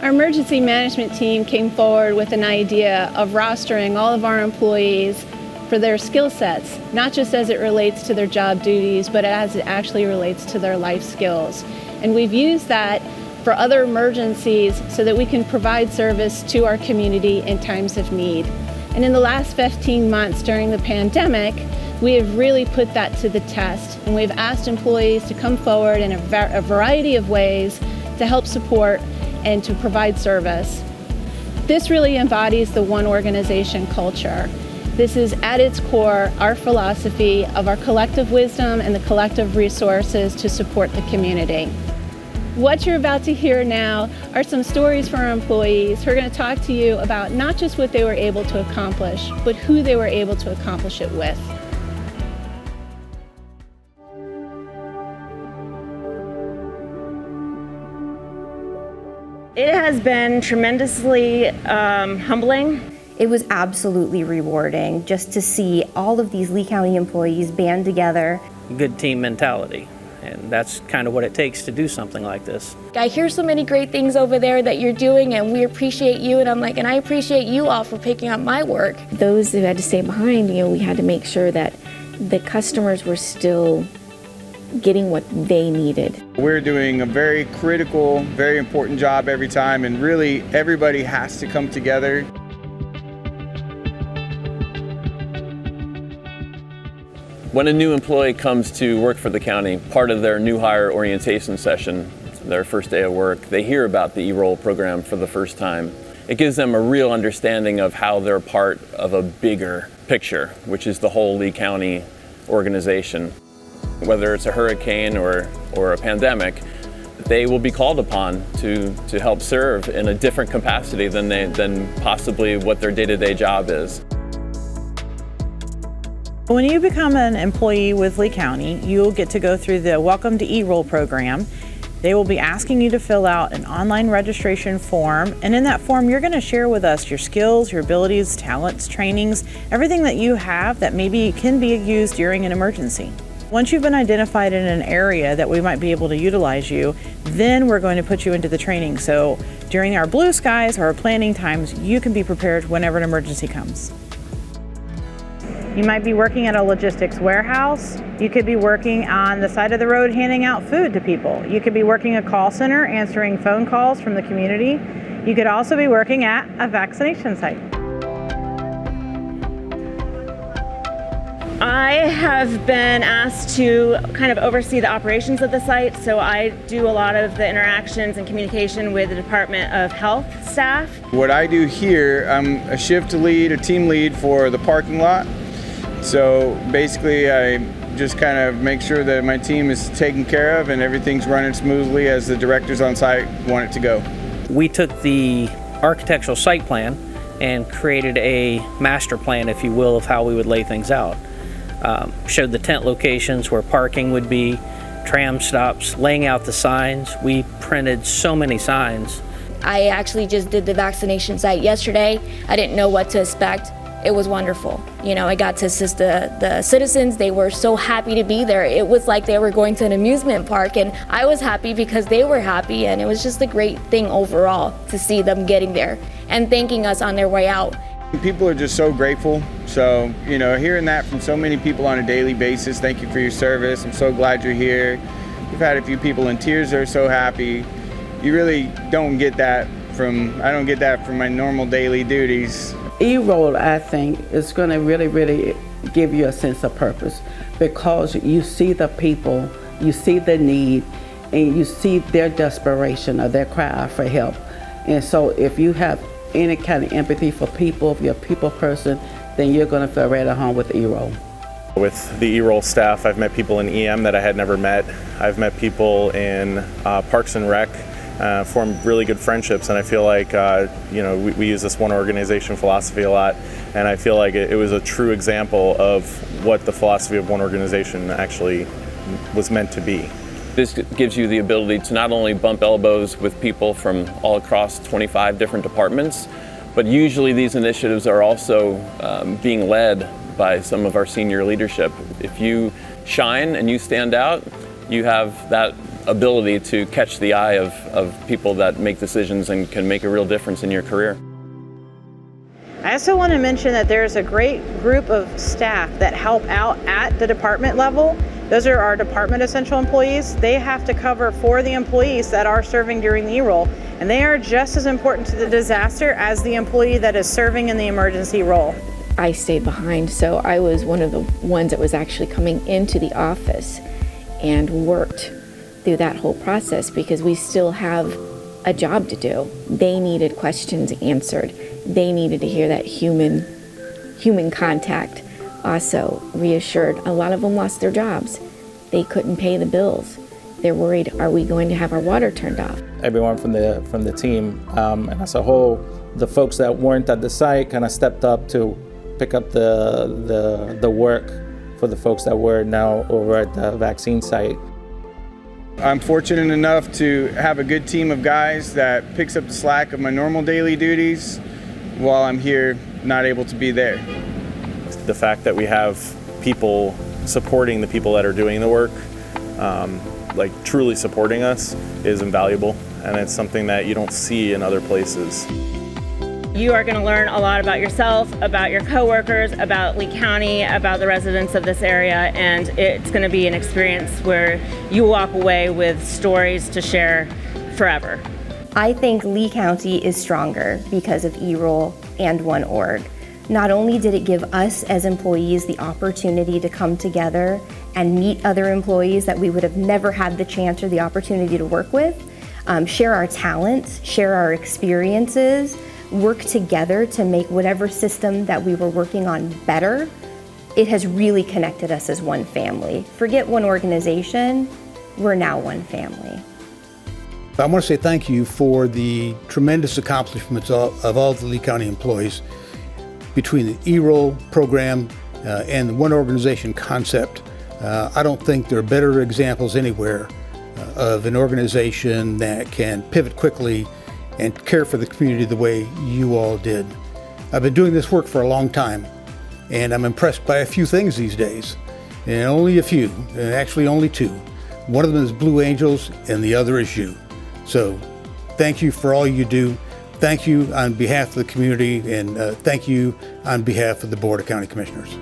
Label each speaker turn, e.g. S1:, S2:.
S1: Our emergency management team came forward with an idea of rostering all of our employees for their skill sets, not just as it relates to their job duties, but as it actually relates to their life skills. And we've used that for other emergencies so that we can provide service to our community in times of need. And in the last 15 months during the pandemic, we have really put that to the test, and we've asked employees to come forward in a variety of ways to help support and to provide service. This really embodies the one organization culture. This is at its core our philosophy of our collective wisdom and the collective resources to support the community. What you're about to hear now are some stories from our employees who are going to talk to you about not just what they were able to accomplish, but who they were able to accomplish it with.
S2: It has been tremendously humbling.
S3: It was absolutely rewarding just to see all of these Lee County employees band together.
S4: Good team mentality, and that's kind of what it takes to do something like this.
S5: I hear so many great things over there that you're doing, and we appreciate you, and I'm like, and I appreciate you all for picking up my work.
S6: Those who had to stay behind, we had to make sure that the customers were still getting what they needed.
S7: We're doing a very critical, very important job every time, and really everybody has to come together.
S8: When a new employee comes to work for the county, part of their new hire orientation session, their first day of work, they hear about the E-Roll program for the first time. It gives them a real understanding of how they're part of a bigger picture, which is the whole Lee County organization. Whether it's a hurricane or a pandemic, they will be called upon to help serve in a different capacity than possibly what their day-to-day job is.
S9: When you become an employee with Lee County, you'll get to go through the Welcome to E-Roll program. They will be asking you to fill out an online registration form, and in that form you're going to share with us your skills, your abilities, talents, trainings, everything that you have that maybe can be used during an emergency. Once you've been identified in an area that we might be able to utilize you, then we're going to put you into the training. So during our blue skies or our planning times, you can be prepared whenever an emergency comes. You might be working at a logistics warehouse. You could be working on the side of the road handing out food to people. You could be working a call center answering phone calls from the community. You could also be working at a vaccination site.
S2: I have been asked to kind of oversee the operations of the site, so I do a lot of the interactions and communication with the Department of Health staff.
S7: What I do here, I'm a shift lead, a team lead for the parking lot. So basically I just kind of make sure that my team is taken care of and everything's running smoothly as the directors on site want it to go.
S4: We took the architectural site plan and created a master plan, if you will, of how we would lay things out. Showed the tent locations where parking would be, tram stops, laying out the signs. We printed so many signs.
S5: I actually just did the vaccination site yesterday. I didn't know what to expect. It was wonderful. I got to assist the citizens. They were so happy to be there. It was like they were going to an amusement park, and I was happy because they were happy, and it was just a great thing overall to see them getting there and thanking us on their way out.
S7: People are just so grateful. So, hearing that from so many people on a daily basis, thank you for your service. I'm so glad you're here. We've had a few people in tears that are so happy. You really don't get that I don't get that from my normal daily duties.
S10: E-Roll, I think, is going to really give you a sense of purpose because you see the people, you see the need, and you see their desperation or their cry out for help. And so if you have any kind of empathy for people, if you're a people person, then you're going to feel right at home with E-Roll.
S11: With the E-Roll staff, I've met people in EM that I had never met. I've met people in Parks and Rec, formed really good friendships, and I feel like we use this one organization philosophy a lot, and I feel like it was a true example of what the philosophy of one organization actually was meant to be.
S8: This gives you the ability to not only bump elbows with people from all across 25 different departments, but usually these initiatives are also being led by some of our senior leadership. If you shine and you stand out, you have that ability to catch the eye of people that make decisions and can make a real difference in your career.
S9: I also want to mention that there's a great group of staff that help out at the department level. Those are our department essential employees. They have to cover for the employees that are serving during the E-roll, and they are just as important to the disaster as the employee that is serving in the emergency role.
S6: I stayed behind, so I was one of the ones that was actually coming into the office and worked through that whole process because we still have a job to do. They needed questions answered. They needed to hear that human contact. Also reassured, a lot of them lost their jobs. They couldn't pay the bills. They're worried, are we going to have our water turned off?
S12: Everyone from the team, and as a whole, the folks that weren't at the site kind of stepped up to pick up the work for the folks that were now over at the vaccine site.
S7: I'm fortunate enough to have a good team of guys that picks up the slack of my normal daily duties while I'm here not able to be there.
S11: The fact that we have people supporting the people that are doing the work, like truly supporting us, is invaluable, and it's something that you don't see in other places.
S2: You are going to learn a lot about yourself, about your coworkers, about Lee County, about the residents of this area, and it's going to be an experience where you walk away with stories to share forever.
S3: I think Lee County is stronger because of E-roll and OneOrg. Not only did it give us as employees the opportunity to come together and meet other employees that we would have never had the chance or the opportunity to work with, share our talents, share our experiences, work together to make whatever system that we were working on better. It has really connected us as one family. Forget one organization, we're now one family.
S13: I want to say thank you for the tremendous accomplishments of all the Lee County employees. Between the E-roll program and the one organization concept, I don't think there are better examples anywhere of an organization that can pivot quickly and care for the community the way you all did. I've been doing this work for a long time, and I'm impressed by a few things these days, and only a few, and actually only two. One of them is Blue Angels, and the other is you. So thank you for all you do. Thank you on behalf of the community, and thank you on behalf of the Board of County Commissioners.